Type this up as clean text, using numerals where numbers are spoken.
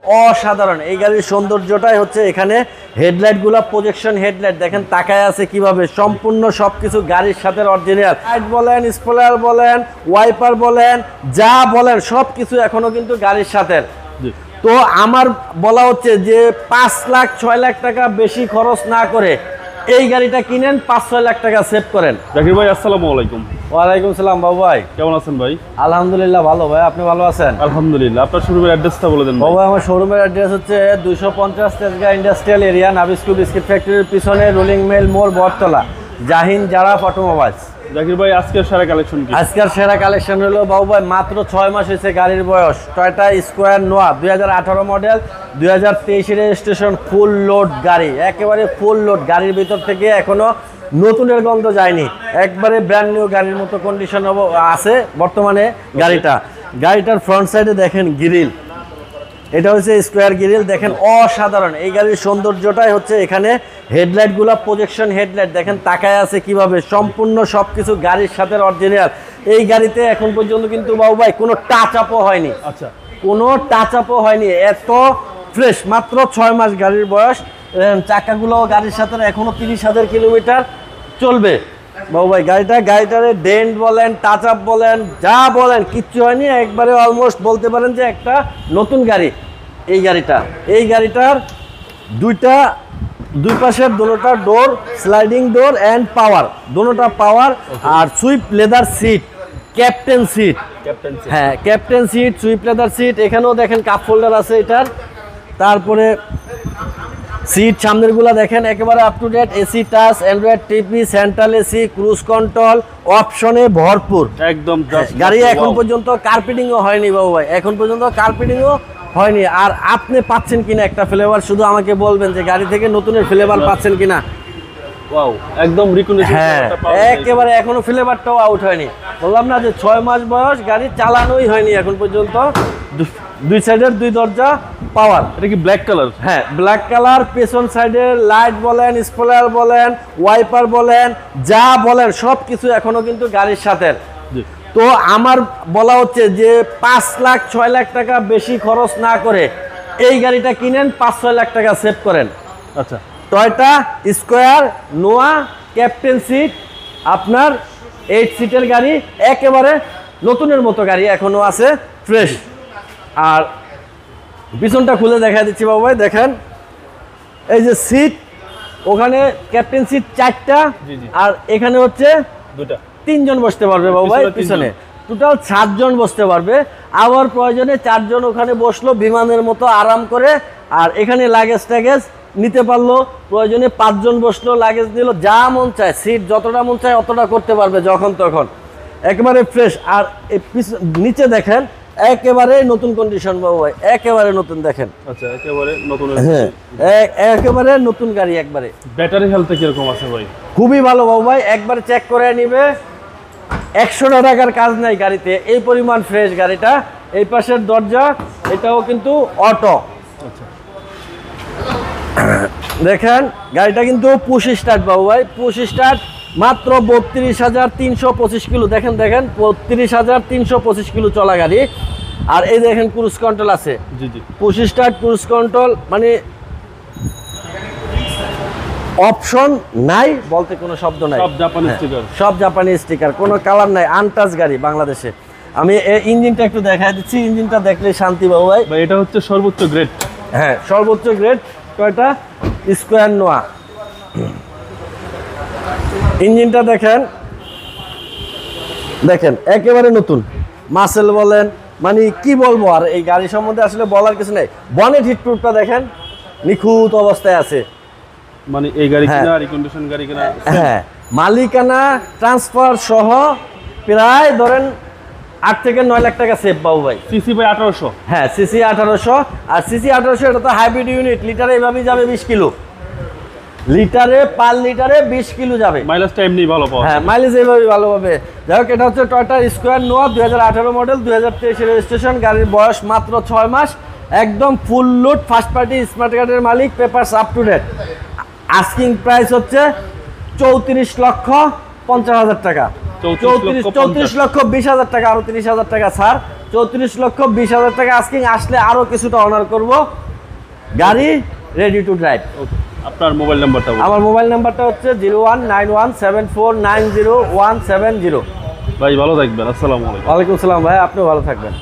অসাধারণ এই গাড়ির সৌন্দর্যটাই হচ্ছে এখানে হেডলাইট গুলা প্রজেকশন হেডলাইট দেখেন তাকায় আছে কিভাবে সম্পূর্ণ সবকিছু গাড়ির সাথে অরিজিনাল লাইট বলেন স্পয়লার বলেন ওয়াইপার বলেন যা বলেন সবকিছু এখনো কিন্তু গাড়ির সাথে। তো আমার বলা হচ্ছে যে 5 লাখ 6 লাখ টাকা বেশি খরচ না করে এই গাড়িটা কিনেন, 5-6 লাখ টাকা সেভ করেন। জাকির ভাই আসসালামু আলাইকুম। ওয়ালাইকুম সালাম বাবু ভাই, কেমন আছেন ভাই? আলহামদুলিল্লাহ ভালো ভাই, আপনি ভালো আছেন? আলহামদুলিল্লাহ। আপনার শোরুমের অ্যাড্রেসটা বলে দেন বাবু। আমার শোরুমের অ্যাড্রেস হচ্ছে 250 Tejgaon industrial area, Nabisco biscuit ফ্যাক্টরির পিছনে, রোলিং মিল মোড়, বটতলা, জাহিন জারা অটোমোবাইলস। জাকির ভাই আজকের সেরা কালেকশন কি? আজকের সেরা কালেকশন হলো বাবু ভাই মাত্র 6 মাস হয়েছে গাড়ির বয়স, টয়োটা স্কোয়ার নোয়া 2018 মডেল, 2023 রেজিস্ট্রেশন, ফুল লোড গাড়ি, একেবারে ফুল লোড। গাড়ির ভিতর থেকে এখনো নতুনের গন্ধ যায়নি, একবারে ব্র্যান্ড নিউ গাড়ির মতো কন্ডিশন আছে বর্তমানে গাড়িটার ফ্রন্ট সাইডে দেখেন গ্রিল, এটা হচ্ছে স্কোয়ার গ্রিল, দেখেন অসাধারণ। এই গাড়ির সৌন্দর্যটাই হচ্ছে এখানে হেডলাইট গুলা প্রজেকশন হেডলাইট দেখেন তাকায় আছে কিভাবে সম্পূর্ণ সবকিছু গাড়ির সাথে অরিজিনাল। এই গাড়িতে এখন পর্যন্ত কিন্তু বাবু ভাই কোনো টাচ আপও হয়নি। আচ্ছা, কোনো টাচ আপও হয়নি, এত ফ্রেশ। মাত্র 6 মাস গাড়ির বয়স, চাকাগুলো গাড়ির সাথে এখনো 30,000 কিলোমিটার চলবে বাবু ভাই। গাড়িটারে ডেন্ট বলেন টাচ আপ বলেন যা বলেন কিচ্ছু হয়নি, একবারে অলমোস্ট বলতে পারেন যে একটা নতুন গাড়ি। এই গাড়িটার দুই পাশের দুটোটা door sliding door and power, দুটোটা পাওয়ার। আর sweep leather seat, captain seat, হ্যাঁ captain seat, sweep leather seat. এখানেও দেখেন কাপ হোল্ডার আছে এটার। তারপরে সিট সামনের গুলা দেখেন একেবারে up to date, AC touch, android TV, central AC, cruise control, অপশনে ভরপুর একদম। গাড়ি এখন পর্যন্ত কার্পেটিংও হয়নি বাবু ভাই, এখন পর্যন্ত কার্পেটিংও হয়নি। আর আপনি পাচ্ছেন কিনা একটা ফ্লেভার, শুধু আমাকে বলবেন যে গাড়ি থেকে নতুনের ফ্লেভার পাচ্ছেন কিনা। ওয়াও, একদম রিকন্ডিশন। হ্যাঁ একেবারে এখনো ফ্লেভারটাও আউট হয়নি। বললাম না যে 6 মাস বয়স, গাড়ি চালানোই হয়নি এখন পর্যন্ত। দুই সাইডের দুই দরজা পাওয়ার। এটা কি ব্ল্যাক কালার? হ্যাঁ ব্ল্যাক কালার। পেছন সাইডের লাইট বলেন স্পয়লার বলেন ওয়াইপার বলেন যা বলেন সবকিছু এখনো কিন্তু গাড়ির সাথে। তো আমার বলা হচ্ছে যে 5 লাখ 6 লাখ টাকা বেশি খরচ না করে এই গাড়িটা কিনেন, 5-6 লাখ টাকা সেভ করেন। আচ্ছা, টয়োটা স্কোয়ার নোয়া ক্যাপ্টেন সিট, আপনার 8 সিটের গাড়ি, একেবারে নতুনের মতো গাড়ি এখনো আছে ফ্রেশ। আর পিছনটা খুলে দেখা দিচ্ছি বাবু ভাই, দেখেন এই যে সিট, ওখানে ক্যাপ্টেন সিট 4টা, আর এখানে হচ্ছে 2টা, 3 জন বসতে পারবে বাবু ভাই পিছনে, টোটাল 7 জন বসতে পারবে। আবার প্রয়োজনে 4 জন ওখানে বসলো বিমানের মতো আরাম করে। আর এখানে লাগেজ ট্যাগেজ নিতে পারলো, প্রয়োজনে 5 জন বসলো, লাগেজ নিল, যা মন চায় সিট যতটা মন চায় অতটা করতে পারবে যখন তখন, একেবারে ফ্রেশ। আর নিচে দেখেন একেবারে নতুন কন্ডিশন বাবু ভাই, একেবারে নতুন দেখেন। আচ্ছা, একেবারে নতুন। হ্যাঁ একেবারে নতুন গাড়ি একবারে। ব্যাটারি হেলথ কিরকম আছে ভাই? খুবই ভালো বাবু ভাই, একবারে চেক করে নিবে, 100 টাকার কাজ নাই গাড়িতে, এই পরিমাণ ফ্রেশ গাড়িটা। এই পাশের দরজা এটাও কিন্তু অটো। আচ্ছা, দেখেন গাড়িটা কিন্তু পুশ স্টার্ট বাবু ভাই, পুশ স্টার্ট, মাত্র 32,325 কিলো। দেখেন 32,325 কিলো চলা গাড়ি। আর এই দেখেন ক্রুজ কন্ট্রোল আছে, পুশ স্টার্ট ক্রুজ কন্ট্রোল, মানে অপশন নাই বলতে কোনো শব্দ নাই, সব জাপানি স্টিকার, কোনো কালার নাই, আনটাচ গাড়ি বাংলাদেশে। আমি ইঞ্জিনটা একটু দেখাই দিচ্ছি, ইঞ্জিনটা দেখলে শান্তি বাবু ভাই। এটা হচ্ছে সর্বোচ্চ গ্রেড। হ্যাঁ সর্বোচ্চ গ্রেড টয়োটা স্কোয়ার নোয়া। ইঞ্জিনটা দেখেন একেবারে নতুন, মাসেল বলেন, মানে কি বলবো আর এই গাড়ি সম্বন্ধে আসলে বলার কিছু নেই। বনেট হিট প্রুফটা দেখেন নিখুঁত অবস্থায় আছে, মানে এই গাড়ি কিনা রিকন্ডিশন গাড়ি কিনা। হ্যাঁ মালিকানা ট্রান্সফার সহ প্রায় ধরেন 8 থেকে 9 লাখ টাকা সেভ বাবু ভাই। সিসি ভাই 1800। হ্যাঁ সিসি 1800। আর সিসি 1800 এটা তো হাইব্রিড ইউনিট, লিটারে এভাবেই যাবে 20 কিলো, লিটারে পার লিটারে 20 কিলো যাবে। মাইলেজটা এমনি ভালো পাবে। হ্যাঁ মাইলেজ এইভাবে ভালো পাবে। যাই হোক, এটা হচ্ছে টয়োটা স্কোয়ার নোয়া 2018 মডেল, 2023 রেজিস্ট্রেশন, গাড়ির বয়স মাত্র 6 মাস, একদম full load, first party, smart কার্ডের মালিক, papers up to date. Asking price হচ্ছে 34,50,000 টাকা, 34,20,000 টাকা, আরো 30,000 টাকা ছাড়, 34,20,000 টাকা আস্কিং, আসলে আরো কিছুটা অনার করব। গাড়ি রেডি টু ড্রাইভ। ওকে, আপনার মোবাইল নাম্বারটা বলুন। আমার মোবাইল নাম্বারটা হচ্ছে 01917490170170। ভাই ভালো থাকবেন, আসসালামু আলাইকুম। ওয়ালাইকুম আসসালাম ভাই, আপনিও ভালো থাকবেন।